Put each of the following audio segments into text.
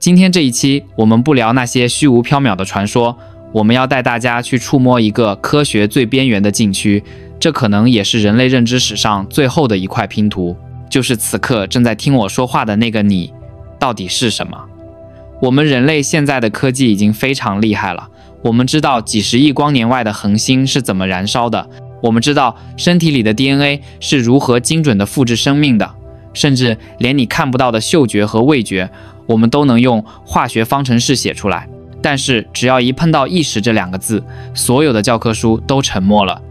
今天這一期，我們不聊那些虛無縹緲的傳說，我們要帶大家去觸摸一個科學最邊緣的禁區，這可能也是人類認知史上最後的一塊拼圖，就是此刻正在聽我說話的那個你，到底是什麼？我們人類現在的科技已經非常厲害了，我們知道幾十億光年外的恆星是怎麼燃燒的，我們知道身體裡的 DNA 是如何精準地複製生命的，甚至連你看不到的嗅覺和味覺，我們都能用化學方程式寫出來。但是只要一碰到意識這2個字，所有的教科書都沉默了，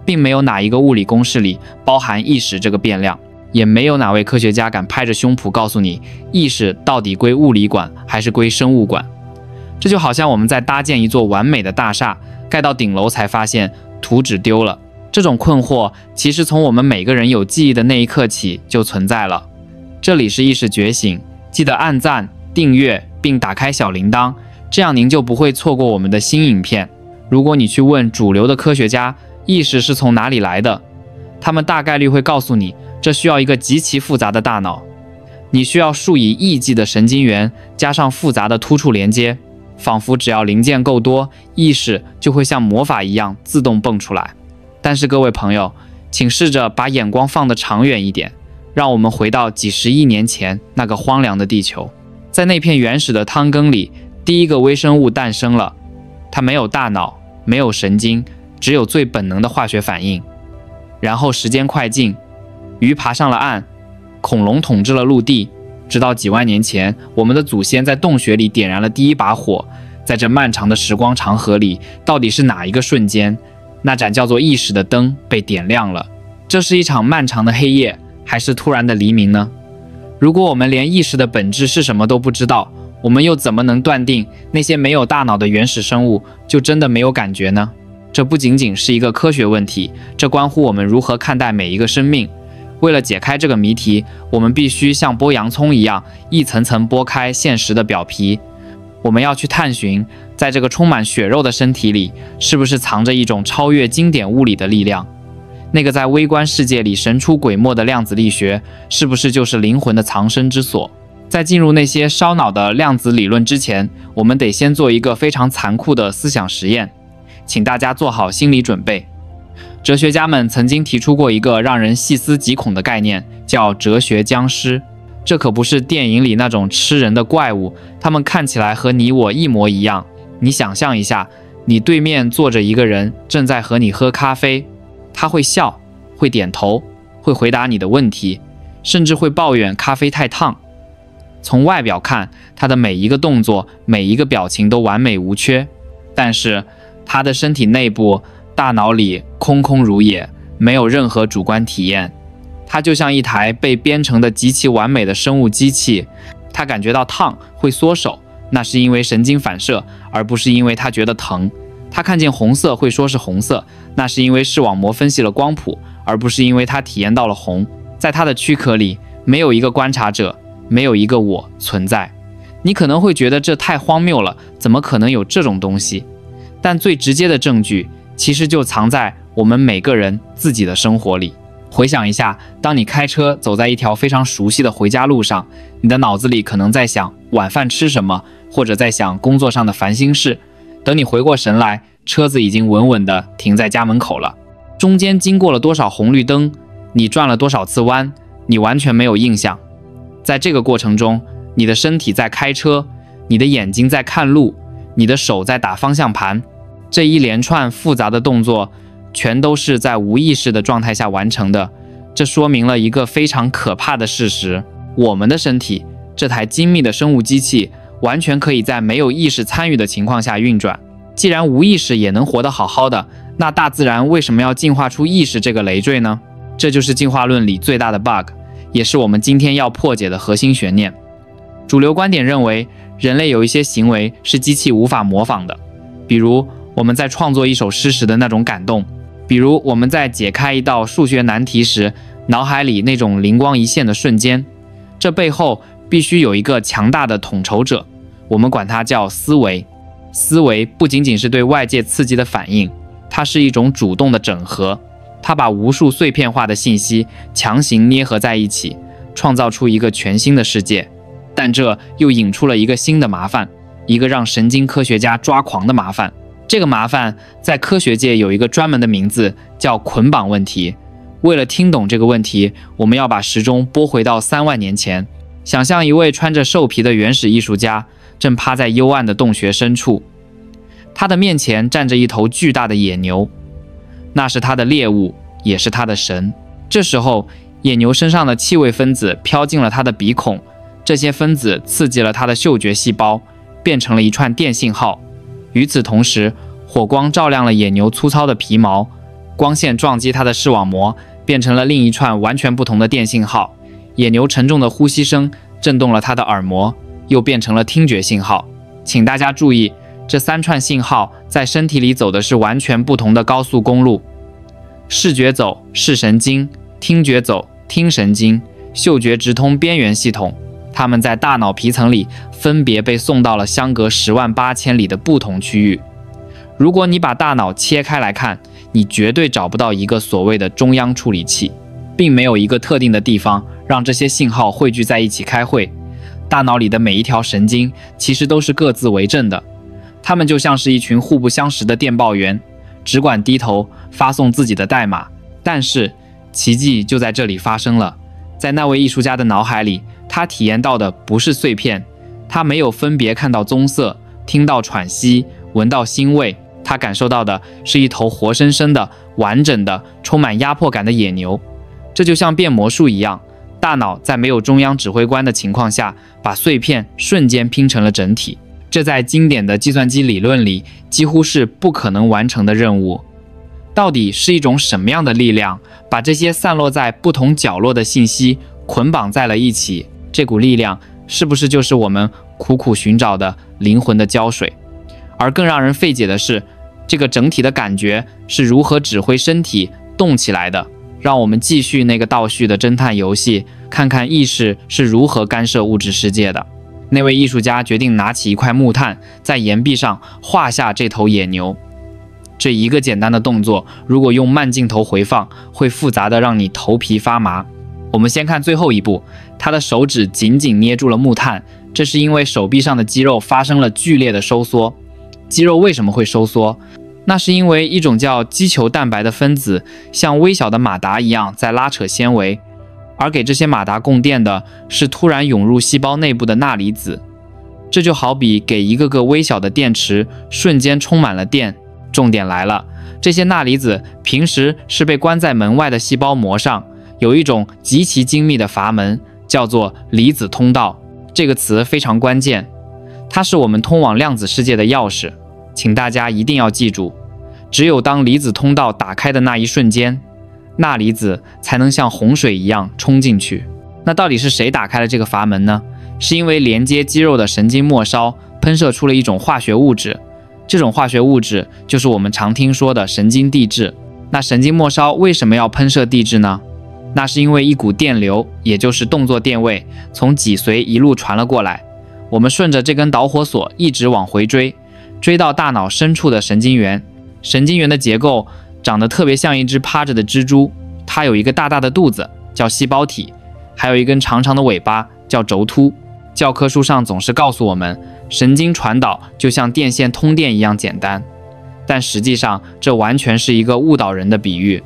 並沒有哪一個物理公式裡包含意識這個變量，也沒有哪位科學家敢拍着胸脯告訴你意識到底歸物理管還是歸生物管。這就好像我們在搭建一座完美的大廈，蓋到頂樓才發現圖紙丟了。這種困惑其實從我們每個人有記憶的那一刻起就存在了。這裡是意識覺醒，記得按讚、訂閱並打開小鈴鐺，這樣您就不會錯過我們的新影片。如果你去問主流的科學家意識是從哪裡來的，他們大概率會告訴你，這需要一個極其複雜的大腦，你需要數以億計的神經元加上複雜的突觸連接，仿佛只要零件夠多，意識就會像魔法一樣自動蹦出來。但是各位朋友，請試着把眼光放得長遠一點，讓我們回到幾十億年前那個荒涼的地球。在那片原始的湯羹裡，第一個微生物誕生了，它沒有大腦，沒有神經，只有最本能的化學反應。然後時間快進，魚爬上了岸，恐龍統治了陸地，直到幾萬年前，我們的祖先在洞穴裡點燃了第一把火。在這漫長的時光長河裡，到底是哪一個瞬間，那盞叫做意識的燈被點亮了？這是一場漫長的黑夜，還是突然的黎明呢？如果我們連意識的本質是什麼都不知道，我們又怎麼能斷定那些沒有大腦的原始生物就真的沒有感覺呢？這不僅僅是一個科學問題，這關乎我們如何看待每一個生命。為了解開這個謎題，我們必須像剝洋蔥一樣，一層層剝開現實的表皮。我們要去探尋，在這個充滿血肉的身體裡，是不是藏着一種超越經典物理的力量？那個在微觀世界裡神出鬼沒的量子力學，是不是就是靈魂的藏身之所？在進入那些燒腦的量子理論之前，我們得先做一個非常殘酷的思想實驗，請大家做好心理準備。哲學家們曾經提出過一個讓人細思極恐的概念，叫哲學僵屍。這可不是電影裡那種吃人的怪物，他們看起來和你我一模一樣。你想象一下，你對面坐着一個人，正在和你喝咖啡，他會笑，會點頭，會回答你的問題，甚至會抱怨咖啡太燙。從外表看，他的每一個動作，每一個表情都完美無缺，但是他的身體內部，大腦裡空空如也，沒有任何主觀體驗。他就像一台被編程的極其完美的生物機器，他感覺到燙會縮手，那是因為神經反射，而不是因為他覺得疼。他看見紅色會說是紅色，那是因為視網膜分析了光譜，而不是因為他體驗到了紅。在他的軀殼裡，沒有一個觀察者，沒有一個我存在。你可能會覺得這太荒謬了，怎麼可能有這種東西？但最直接的證據，其實就藏在我們每個人自己的生活裡。回想一下，當你開車走在一條非常熟悉的回家路上，你的腦子裡可能在想晚飯吃什麼，或者在想工作上的煩心事。等你回過神來，車子已經穩穩地停在家門口了。中間經過了多少紅綠燈，你轉了多少次彎，你完全沒有印象。在這個過程中，你的身體在開車，你的眼睛在看路，你的手在打方向盤。這一連串複雜的動作全都是在無意識的狀態下完成的。這說明了一個非常可怕的事實，我們的身體，這台精密的生物機器，完全可以在沒有意識參與的情況下運轉。既然無意識也能活得好好的，那大自然為什麼要進化出意識這個累贅呢？這就是進化論裡最大的 bug， 也是我們今天要破解的核心懸念。主流觀點認為，人類有一些行為是機器無法模仿的，比如我們在創作一首詩時的那種感動，比如我們在解開一道數學難題時，腦海裡那種靈光一現的瞬間。這背後必須有一個強大的統籌者，我們管它叫思維。思維不僅僅是對外界刺激的反應，它是一種主動的整合，它把無數碎片化的信息強行捏合在一起，創造出一個全新的世界。但這又引出了一個新的麻煩，一個讓神經科學家抓狂的麻煩。這個麻煩在科學界有一個專門的名字，叫捆綁問題。為了聽懂這個問題，我們要把時鐘撥回到3萬年前，想象一位穿着獸皮的原始藝術家正趴在幽暗的洞穴深處，他的面前站着一頭巨大的野牛，那是他的獵物，也是他的神。這時候，野牛身上的氣味分子飄進了他的鼻孔，這些分子刺激了他的嗅覺細胞，變成了一串電信號。與此同時，火光照亮了野牛粗糙的皮毛，光線撞擊它的視網膜，變成了另一串完全不同的電信號。野牛沉重的呼吸聲震動了它的耳膜，又變成了聽覺信號。請大家注意，這3串信號在身體裡走的是完全不同的高速公路。視覺走视神經，聽覺走听神经，嗅觉直通邊緣系統。它們在大腦皮層裡分別被送到了相隔108000里的不同區域。如果你把大腦切開來看，你絕對找不到一個所謂的中央處理器，並沒有一個特定的地方讓這些信號匯聚在一起開會。大腦裡的每一條神經其實都是各自為政的，它們就像是一群互不相識的電報員，只管低頭發送自己的代碼。但是奇蹟就在這裡發生了，在那位藝術家的腦海裡，他體驗到的不是碎片，他沒有分別看到棕色，聽到喘息，聞到腥味，他感受到的是一頭活生生的、完整的、充滿壓迫感的野牛。這就像變魔術一樣，大腦在沒有中央指揮官的情況下，把碎片瞬間拼成了整體。這在經典的計算機理論裡幾乎是不可能完成的任務。到底是一種什麼樣的力量，把這些散落在不同角落的信息捆綁在了一起？這股力量是不是就是我們苦苦尋找的靈魂的膠水？而更讓人費解的是，這個整體的感覺是如何指揮身體動起來的？讓我們繼續那個倒敘的偵探遊戲，看看意識是如何干涉物質世界的。那位藝術家決定拿起一塊木炭，在岩壁上畫下這頭野牛。這一個簡單的動作，如果用慢鏡頭回放，會複雜的讓你頭皮發麻。我們先看最後一步，他的手指緊緊捏住了木炭，這是因為手臂上的肌肉發生了劇烈的收縮。肌肉為什麼會收縮？那是因為一種叫肌球蛋白的分子像微小的馬達一樣在拉扯纖維，而給這些馬達供電的是突然湧入細胞內部的鈉離子。這就好比給一個個微小的電池瞬間充滿了電。重點來了，這些鈉離子平時是被關在門外的細胞膜上，有一種極其精密的閥門，叫做離子通道。這個詞非常關鍵，它是我們通往量子世界的鑰匙。請大家一定要記住，只有當離子通道打開的那一瞬間，鈉離子才能像洪水一樣衝進去。那到底是誰打開了這個閥門呢？是因為連接肌肉的神經末梢噴射出了一種化學物質，這種化學物質就是我們常聽說的神經遞質。那神經末梢為什麼要噴射遞質呢？那是因為一股電流，也就是動作電位，從脊髓一路傳了過來。我們順着這根導火索一直往回追，追到大腦深處的神經元。神經元的結構長得特別像一隻趴着的蜘蛛，它有一個大大的肚子，叫細胞體，還有一根長長的尾巴，叫軸突。教科書上總是告訴我們，神經傳導就像電線通電一樣簡單，但實際上這完全是一個誤導人的比喻。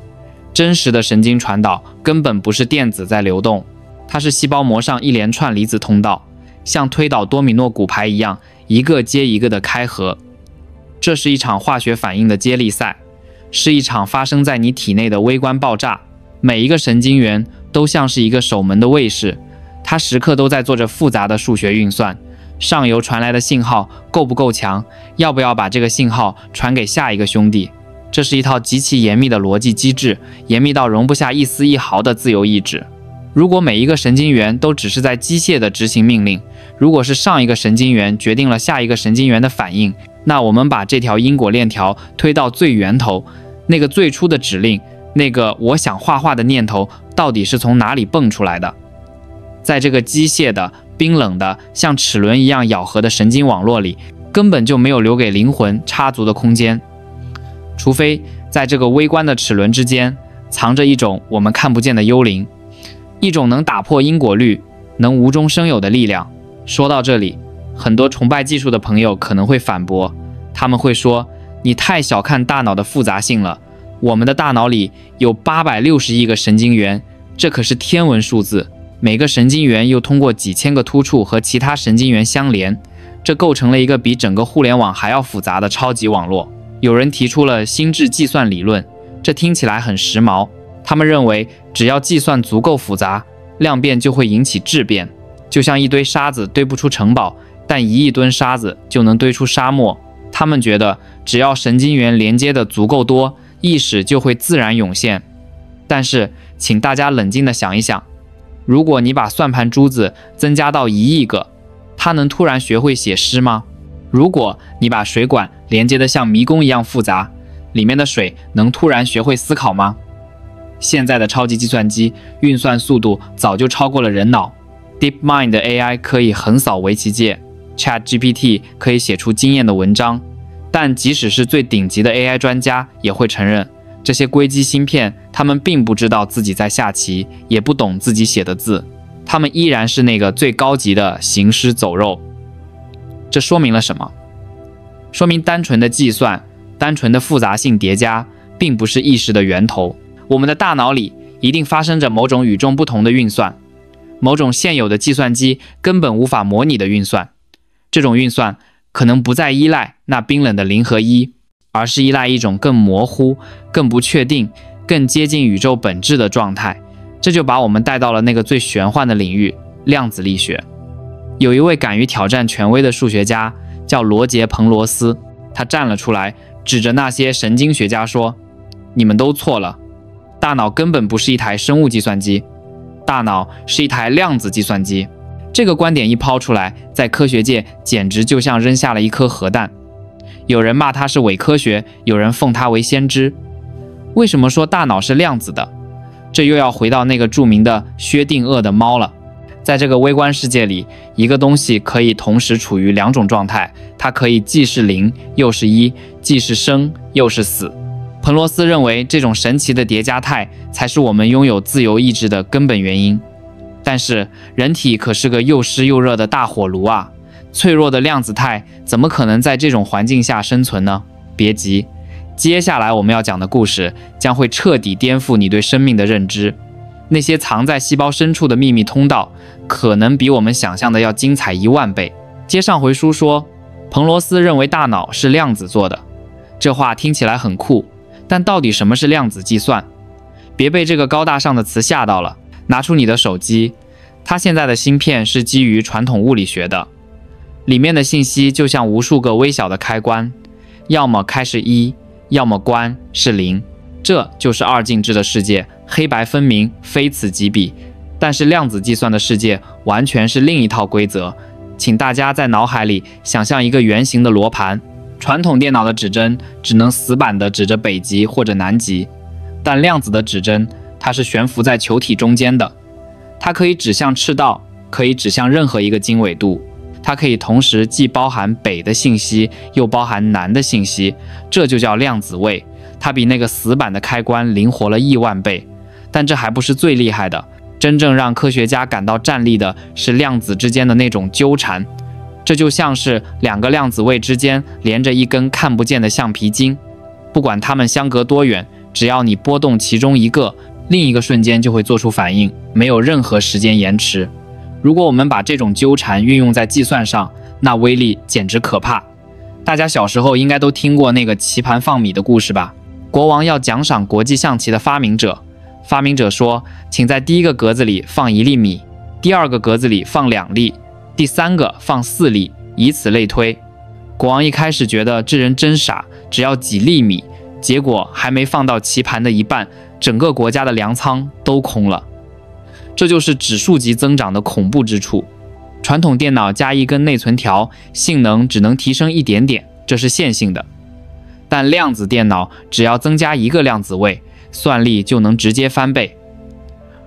真實的神經傳導根本不是電子在流動，它是細胞膜上一連串離子通道，像推倒多米諾骨牌一樣，一個接一個的開合。這是一場化學反應的接力賽，是一場發生在你體內的微觀爆炸。每一個神經元都像是一個守門的衛士，它時刻都在做着複雜的數學運算。上游傳來的信號夠不夠強？要不要把這個信號傳給下一個兄弟？這是一套極其嚴密的邏輯機制，嚴密到容不下一絲一毫的自由意志。如果每一個神經元都只是在機械地執行命令，如果是上一個神經元決定了下一個神經元的反應，那我們把這條因果鏈條推到最源頭，那個最初的指令，那個我想畫畫的念頭到底是從哪裡蹦出來的？在這個機械的、冰冷的、像齒輪一樣咬合的神經網絡裡，根本就沒有留給靈魂插足的空間。除非在這個微觀的齒輪之間藏着一種我們看不見的幽靈，一種能打破因果律、能無中生有的力量。說到這裡，很多崇拜技術的朋友可能會反駁，他們會說，你太小看大腦的複雜性了，我們的大腦裡有860億個神經元，這可是天文數字，每個神經元又通過幾千個突觸和其他神經元相連，這構成了一個比整個互聯網還要複雜的超級網絡。有人提出了心智計算理論，這聽起來很時髦，他們認為只要計算足夠複雜，量變就會引起質變，就像一堆沙子堆不出城堡，但1億噸沙子就能堆出沙漠。他們覺得只要神經元連接的足夠多，意識就會自然湧現。但是請大家冷靜地想一想，如果你把算盤珠子增加到1億個，它能突然學會寫詩嗎？如果你把水管連接得像迷宮一樣複雜，裡面的水能突然學會思考嗎？現在的超級計算機運算速度早就超過了人腦， DeepMind 的 AI 可以橫掃圍棋界， ChatGPT 可以寫出驚豔的文章，但即使是最頂級的 AI 專家也會承認，這些硅基芯片他們並不知道自己在下棋，也不懂自己寫的字，他們依然是那個最高級的行屍走肉。這說明了什麼？說明單純的計算，單純的複雜性疊加，並不是意識的源頭。我們的大腦裡一定發生着某種與眾不同的運算，某種現有的計算機根本無法模擬的運算。這種運算可能不再依賴那冰冷的0和1，而是依賴一種更模糊、更不確定、更接近宇宙本質的狀態。這就把我們帶到了那個最玄幻的領域——量子力學。有一位敢於挑戰權威的數學家叫羅傑·彭羅斯，他站了出來，指着那些神經學家說：“你們都錯了，大腦根本不是一台生物計算機，大腦是一台量子計算機。”這個觀點一拋出來，在科學界簡直就像扔下了一顆核彈。有人罵他是偽科學，有人奉他為先知。為什麼說大腦是量子的？這又要回到那個著名的薛定諤的貓了。在這個微觀世界裡，一個東西可以同時處於2種狀態，它可以既是0又是1，既是生又是死。彭羅斯認為，這種神奇的疊加態才是我們擁有自由意志的根本原因。但是人體可是個又濕又熱的大火爐啊，脆弱的量子態怎麼可能在這種環境下生存呢？別急，接下來我們要講的故事將會徹底顛覆你對生命的認知。那些藏在細胞深處的秘密通道，可能比我們想象的要精彩10000倍。接上回書說，彭羅斯認為大腦是量子做的，這話聽起來很酷，但到底什麼是量子計算？別被這個高大上的詞嚇到了。拿出你的手機，它現在的芯片是基於傳統物理學的，裡面的信息就像無數個微小的開關，要麼開是1，要麼關是0。這就是二進制的世界，黑白分明，非此即彼。但是量子計算的世界完全是另一套規則。請大家在腦海裡想象一個圓形的羅盤，傳統電腦的指針只能死板地指着北極或者南極，但量子的指針它是懸浮在球體中間的，它可以指向赤道，可以指向任何一個經纬度，它可以同時既包含北的信息，又包含南的信息，這就叫量子位。它比那個死板的開關靈活了10000倍。但這還不是最厲害的，真正讓科學家感到戰慄的是量子之間的那種糾纏，這就像是2個量子位之間連着一根看不見的橡皮筋，不管它們相隔多遠，只要你撥動其中一個，另一個瞬間就會做出反應，沒有任何時間延遲。如果我們把這種糾纏運用在計算上，那威力簡直可怕。大家小時候應該都聽過那個棋盤放米的故事吧？國王要獎賞國際象棋的發明者，發明者說，請在第一個格子裡放1粒米，第二個格子裡放2粒，第三個放4粒，以此類推。國王一開始覺得這人真傻，只要幾粒米，結果還沒放到棋盤的一半，整個國家的糧倉都空了。這就是指數級增長的恐怖之處。傳統電腦加一根內存條，性能只能提升一點點，這是線性的。但量子電腦只要增加1個量子位，算力就能直接翻倍。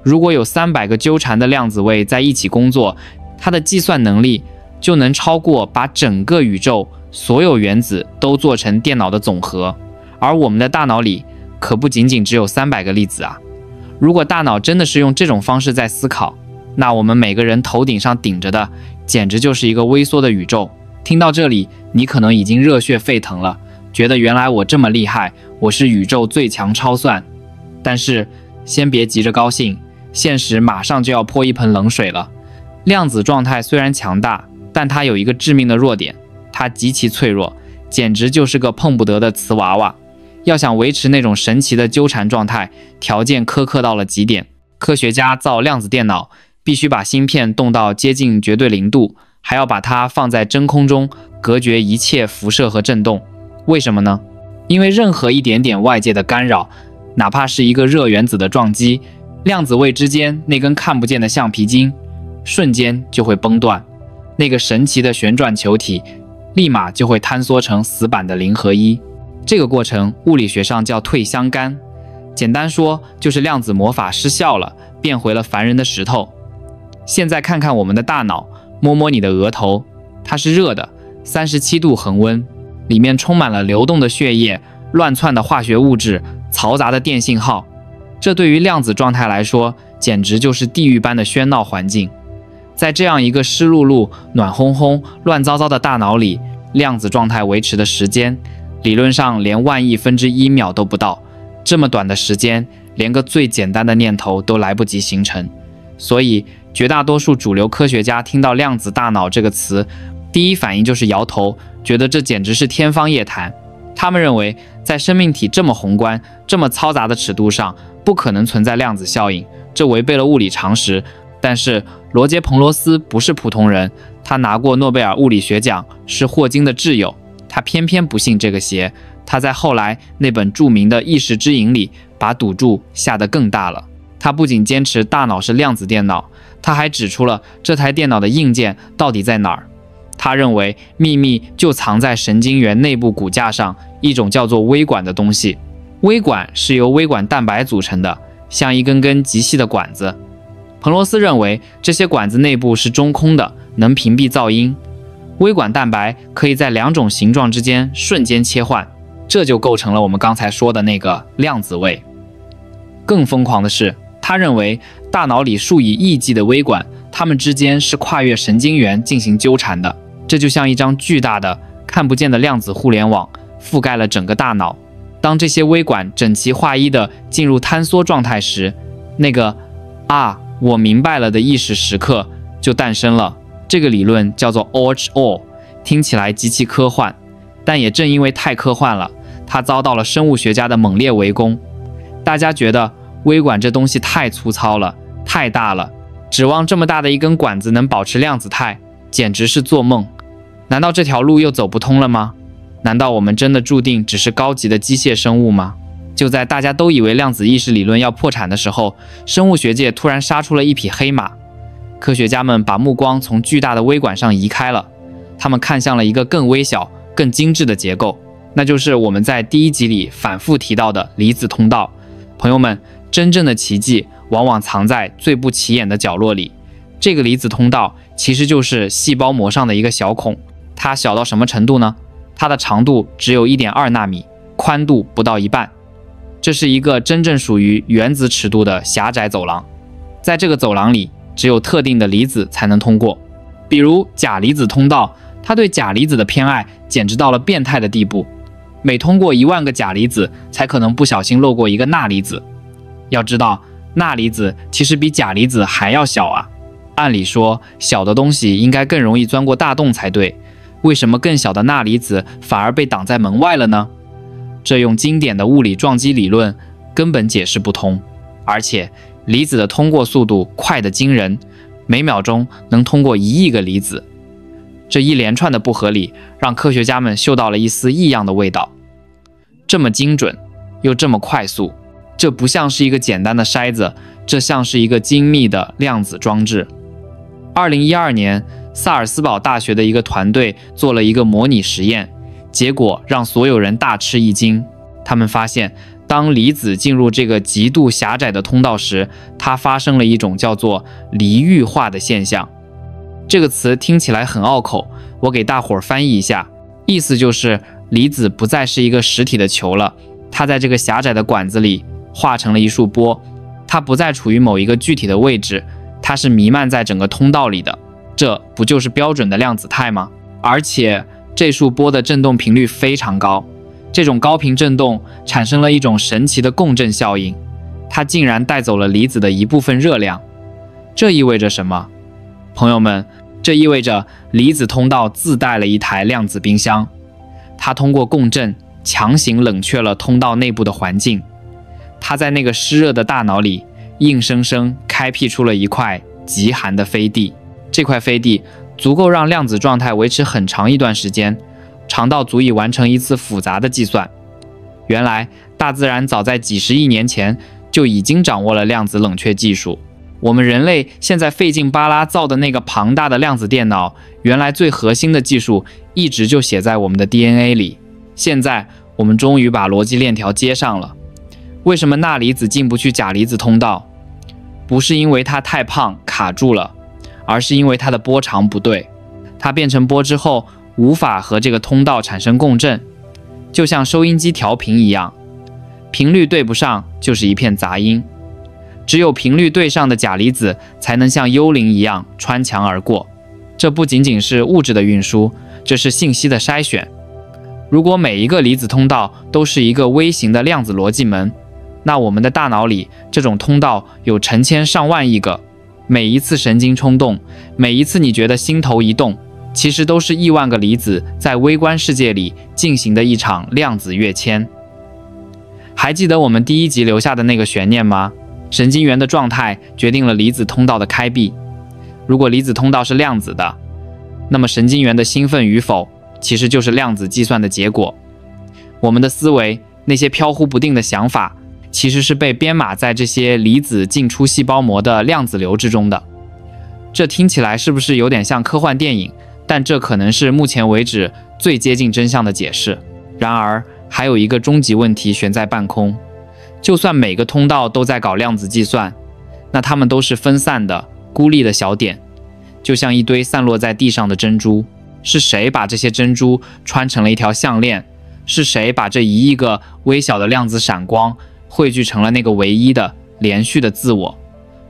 如果有300個糾纏的量子位在一起工作，它的計算能力就能超過把整個宇宙所有原子都做成電腦的總和。而我們的大腦裡可不僅僅只有300個粒子啊！如果大腦真的是用這種方式在思考，那我們每個人頭頂上頂着的簡直就是一個微縮的宇宙。聽到這裡，你可能已經熱血沸騰了，覺得原來我這麼厲害，我是宇宙最強超算。但是先別急着高興，現實馬上就要潑一盆冷水了。量子狀態雖然強大，但它有一個致命的弱點，它極其脆弱，簡直就是個碰不得的瓷娃娃。要想維持那種神奇的糾纏狀態，條件苛刻到了極點。科學家造量子電腦，必須把芯片凍到接近絕對零度，還要把它放在真空中，隔絕一切輻射和震動。為什麼呢？因為任何一點點外界的干擾，哪怕是一個熱原子的撞擊，量子位之間那根看不見的橡皮筋瞬間就會崩斷，那個神奇的旋轉球體立馬就會坍縮成死板的零和一。這個過程物理學上叫退相干，簡單說就是量子魔法失效了，變回了凡人的石頭。現在看看我们的大腦，摸摸你的額頭，它是熱的，37度恆溫，裡面充滿了流動的血液、亂竄的化學物質、嘈雜的電信號。這對於量子狀態來說，簡直就是地獄般的喧鬧環境。在這樣一個濕漉漉、暖烘烘、亂糟糟的大腦裡，量子狀態維持的時間，理論上連萬億分之一秒都不到。這麼短的時間，連個最簡單的念頭都來不及形成。所以絕大多數主流科學家聽到量子大腦這個詞，第一反應就是搖頭，覺得這簡直是天方夜譚。他們認為，在生命體這麼宏觀、這麼嘈雜的尺度上，不可能存在量子效應，這違背了物理常識。但是羅傑·彭羅斯不是普通人，他拿過諾貝爾物理學獎，是霍金的摯友。他偏偏不信這個邪，他在後來那本著名的《意識之影》裡，把賭注下得更大了。他不僅堅持大腦是量子電腦，他還指出了這台電腦的硬件到底在哪兒。他認為秘密就藏在神經元內部骨架上，一種叫做微管的東西。微管是由微管蛋白組成的，像一根根極細的管子。彭羅斯認為這些管子內部是中空的，能屏蔽噪音。微管蛋白可以在兩種形狀之間瞬間切換，這就構成了我們剛才說的那個量子位。更瘋狂的是，他認為大腦裡數以億計的微管，它們之間是跨越神經元進行糾纏的，這就像一張巨大的看不見的量子互聯網，覆蓋了整個大腦。當這些微管整齊劃一地進入坍縮狀態時，那個我明白了的意識時刻就誕生了。這個理論叫做 All， 聽起來極其科幻，但也正因為太科幻了，它遭到了生物學家的猛烈圍攻。大家覺得微管這東西太粗糙了，太大了，指望這麼大的一根管子能保持量子態，簡直是做夢。難道這條路又走不通了嗎？難道我們真的注定只是高級的機械生物嗎？就在大家都以為量子意識理論要破產的時候，生物學界突然殺出了一匹黑馬。科學家們把目光從巨大的微管上移開了，他們看向了一個更微小、更精緻的結構，那就是我們在第一集裡反覆提到的離子通道。朋友們，真正的奇蹟往往藏在最不起眼的角落裡。這個離子通道其實就是細胞膜上的一個小孔，它小到什麼程度呢？它的長度只有 1.2 納米，寬度不到一半。這是一個真正屬於原子尺度的狹窄走廊，在這個走廊裡，只有特定的離子才能通過。比如鉀離子通道，它對鉀離子的偏愛簡直到了變態的地步，每通過1萬個鉀離子，才可能不小心漏過一個鈉離子。要知道，鈉離子其實比鉀離子還要小啊。按理說，小的東西應該更容易鑽過大洞才對，為什麼更小的鈉離子反而被擋在門外了呢？這用經典的物理撞擊理論根本解釋不通，而且離子的通過速度快得驚人，每秒鐘能通過1億個離子。這一連串的不合理，讓科學家們嗅到了一絲異樣的味道。這麼精準，又這麼快速，這不像是一個簡單的篩子，這像是一個精密的量子裝置。2012年，薩爾斯堡大學的一個團隊做了一個模擬實驗，結果讓所有人大吃一驚。他們發現，當離子進入這個極度狹窄的通道時，它發生了一種叫做離域化的現象。這個詞聽起來很拗口，我給大夥兒翻譯一下，意思就是離子不再是一個實體的球了，它在這個狹窄的管子裡化成了一束波，它不再處於某一個具體的位置，它是彌漫在整個通道裡的。這不就是標準的量子態嗎？而且這束波的振動頻率非常高，這種高頻振動產生了一種神奇的共振效應，它竟然帶走了離子的一部分熱量。這意味着什麼？朋友們，這意味着離子通道自帶了一台量子冰箱，它通過共振強行冷卻了通道內部的環境，它在那個濕熱的大腦裡硬生生開闢出了一塊極寒的飛地。這塊飛地足夠讓量子狀態維持很長一段時間，長到足以完成一次複雜的計算。原來大自然早在幾十億年前就已經掌握了量子冷卻技術。我們人類現在費勁巴拉造的那個龐大的量子電腦，原來最核心的技術一直就寫在我們的 DNA 裡。現在我們終於把邏輯鏈條接上了。為什麼鈉離子進不去鉀離子通道？不是因為它太胖卡住了，而是因為它的波長不對。它變成波之後無法和這個通道產生共振，就像收音機調頻一樣，頻率對不上就是一片雜音。只有頻率對上的鉀離子才能像幽靈一樣穿牆而過。這不僅僅是物質的運輸，這是信息的篩選。如果每一個離子通道都是一個微型的量子邏輯門，那我們的大腦裡這種通道有成千上萬億個。每一次神經衝動，每一次你覺得心頭一動，其實都是億萬個離子在微觀世界裡進行的一場量子躍遷。還記得我們第一集留下的那個懸念嗎？神經元的狀態決定了離子通道的開閉。如果離子通道是量子的，那麼神經元的興奮與否其實就是量子計算的結果。我們的思維，那些飄忽不定的想法，其實是被編碼在這些離子進出細胞膜的量子流之中的。這聽起來是不是有點像科幻電影？但這可能是目前為止最接近真相的解釋。然而，還有一個終極問題懸在半空。就算每個通道都在搞量子計算，那它們都是分散的、孤立的小點，就像一堆散落在地上的珍珠。是誰把這些珍珠穿成了一條項鏈？是誰把這1億個微小的量子閃光匯聚成了那個唯一的、連續的自我？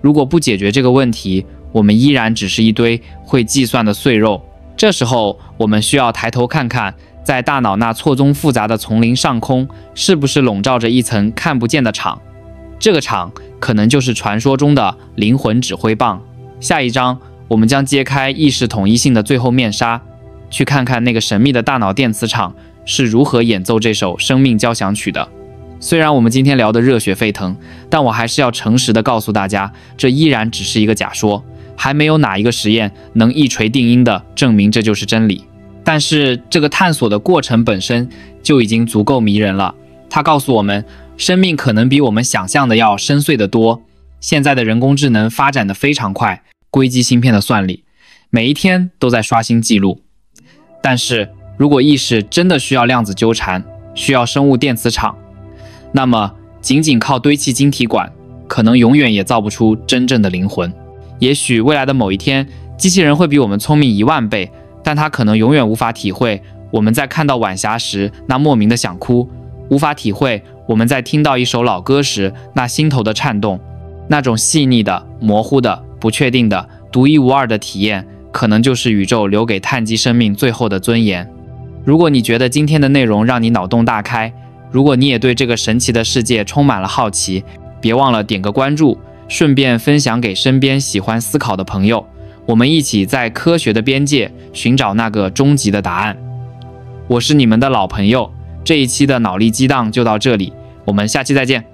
如果不解決這個問題，我們依然只是一堆會計算的碎肉。這時候，我們需要抬頭看看，在大腦那錯綜複雜的叢林上空，是不是籠罩着一層看不見的場？這個場可能就是傳說中的靈魂指揮棒。下一章，我們將揭開意識統一性的最後面紗，去看看那個神秘的大腦電磁場是如何演奏這首生命交響曲的。雖然我們今天聊得熱血沸騰，但我還是要誠實地告訴大家，這依然只是一個假說，還沒有哪一個實驗能一錘定音地證明這就是真理。但是這個探索的過程本身就已經足夠迷人了。它告訴我們，生命可能比我們想象的要深邃得多。現在的人工智能發展得非常快，硅基芯片的算力每一天都在刷新記錄。但是如果意識真的需要量子糾纏，需要生物電磁場，那麼僅僅靠堆砌晶體管，可能永遠也造不出真正的靈魂。也許未來的某一天，機器人會比我們聰明10000倍，但它可能永遠無法體會我們在看到晚霞時那莫名的想哭，無法體會我們在聽到一首老歌時那心頭的顫動。那種細膩的、模糊的、不確定的、獨一無二的體驗，可能就是宇宙留給碳基生命最後的尊嚴。如果你覺得今天的內容讓你腦洞大開，如果你也對這個神奇的世界充滿了好奇，別忘了點個關注，順便分享給身邊喜歡思考的朋友。我們一起在科學的邊界尋找那個終極的答案。我是你們的老朋友，這一期的腦力激盪就到這裡，我們下期再見。